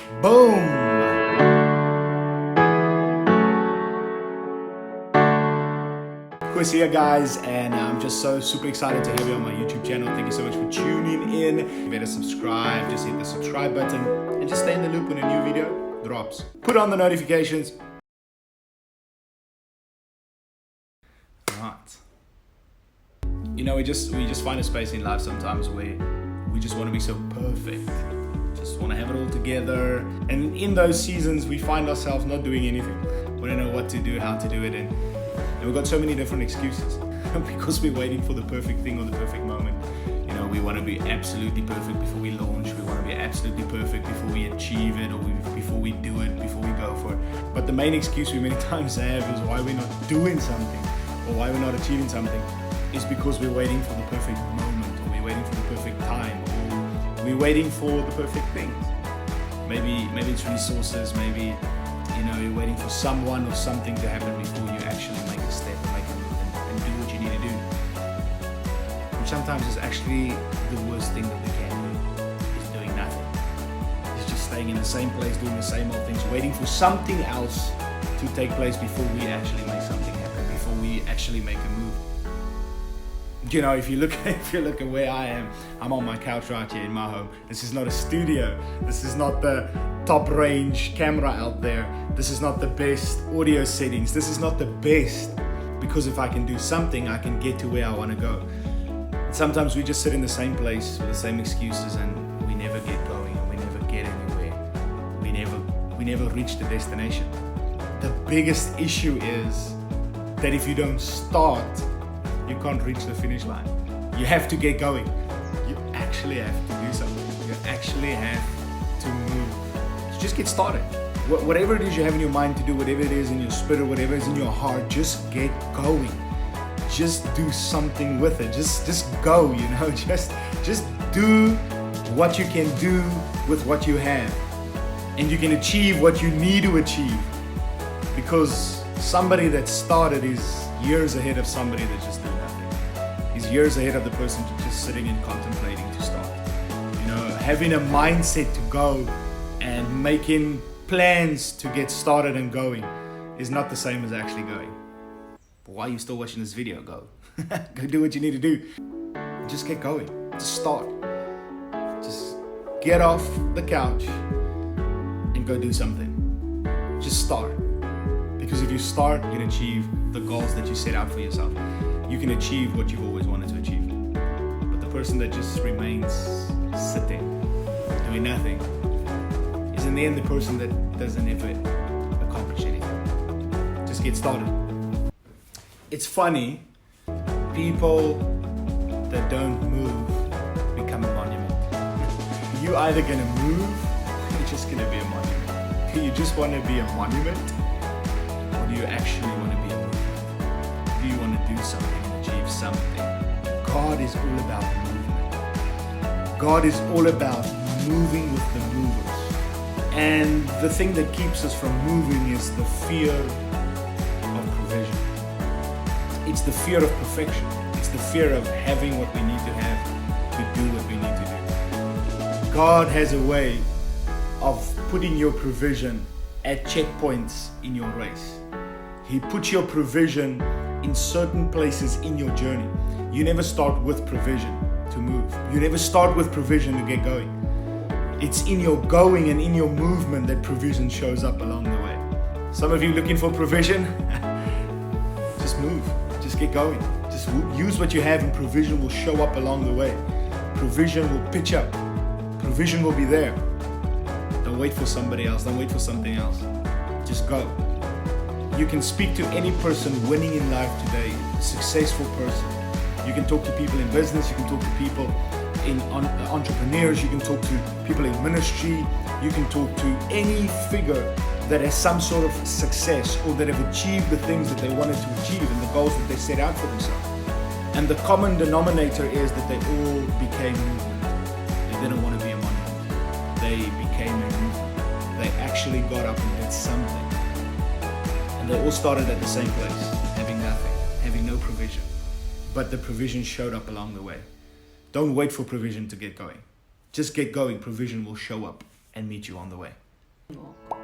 Boom! Chris here, guys, and I'm just so super excited to have you on my YouTube channel. Thank you so much for tuning in. You better subscribe, just hit the subscribe button and just stay in the loop when a new video drops. Put on the notifications. Right. You know, we just find a space in life sometimes where we just want to be so perfect. Just want to have it all together. And in those seasons, we find ourselves not doing anything. We don't know what to do, how to do it, and we've got so many different excuses because we're waiting for the perfect thing or the perfect moment. You know, we want to be absolutely perfect before we launch. We want to be absolutely perfect before we achieve it, or before we do it, before we go for it. But the main excuse we many times have is why we're not doing something or why we're not achieving something is because we're waiting for the perfect moment, or we're waiting for the perfect time, or we're waiting for the perfect things. Maybe it's resources, maybe you're waiting for someone or something to happen before you actually make a step and make a move and do what you need to do. Which sometimes is actually the worst thing that we can do, is doing nothing. It's just staying in the same place, doing the same old things, waiting for something else to take place before we actually make something happen, before we actually make a move. You know, if you look at where I am, I'm on my couch right here in my home. This is not a studio. This is not the top range camera out there. This is not the best audio settings. This is not the best, because if I can do something, I can get to where I want to go. And sometimes we just sit in the same place with the same excuses, and we never get going, and we never get anywhere. We never reach the destination. The biggest issue is that if you don't start, you can't reach the finish line. You have to get going. You actually have to do something. You actually have to move. So just get started. Whatever it is you have in your mind to do, whatever it is in your spirit, whatever is in your heart, just get going. Just do something with it. Just go, Just do what you can do with what you have. And you can achieve what you need to achieve. Because somebody that started is years ahead of somebody that just did nothing. He's years ahead of the person just sitting and contemplating to start. Having a mindset to go and making plans to get started and going is not the same as actually going. But why are you still watching this video? Go. Go do what you need to do. Just get going. Just start. Just get off the couch and go do something. Just start. Because if you start, you can achieve the goals that you set out for yourself. You can achieve what you've always wanted to achieve. But the person that just remains sitting, doing nothing, is in the end the person that doesn't ever accomplish anything. Just get started. It's funny, people that don't move become a monument. You're either going to move, or you're just going to be a monument. Do you just want to be a monument? Do you actually want to be a movement? Do you want to do something and achieve something? God is all about movement. God is all about moving with the movers. And the thing that keeps us from moving is the fear of provision. It's the fear of perfection. It's the fear of having what we need to have to do what we need to do. God has a way of putting your provision at checkpoints in your race. He puts your provision in certain places in your journey. You never start with provision to move. You never start with provision to get going. It's in your going and in your movement that provision shows up along the way. Some of you looking for provision, just move. Just get going. Just use what you have and provision will show up along the way. Provision will pitch up. Provision will be there. Don't wait for somebody else. Don't wait for something else. Just go. You can speak to any person winning in life today, a successful person. You can talk to people in business. You can talk to people in entrepreneurs. You can talk to people in ministry. You can talk to any figure that has some sort of success or that have achieved the things that they wanted to achieve and the goals that they set out for themselves. And the common denominator is that they all became movement. They didn't want to be a monument. They became a movement. They actually got up and did something. And they all started at the same place, having nothing, having no provision. But the provision showed up along the way. Don't wait for provision to get going. Just get going. Provision will show up and meet you on the way. anymore.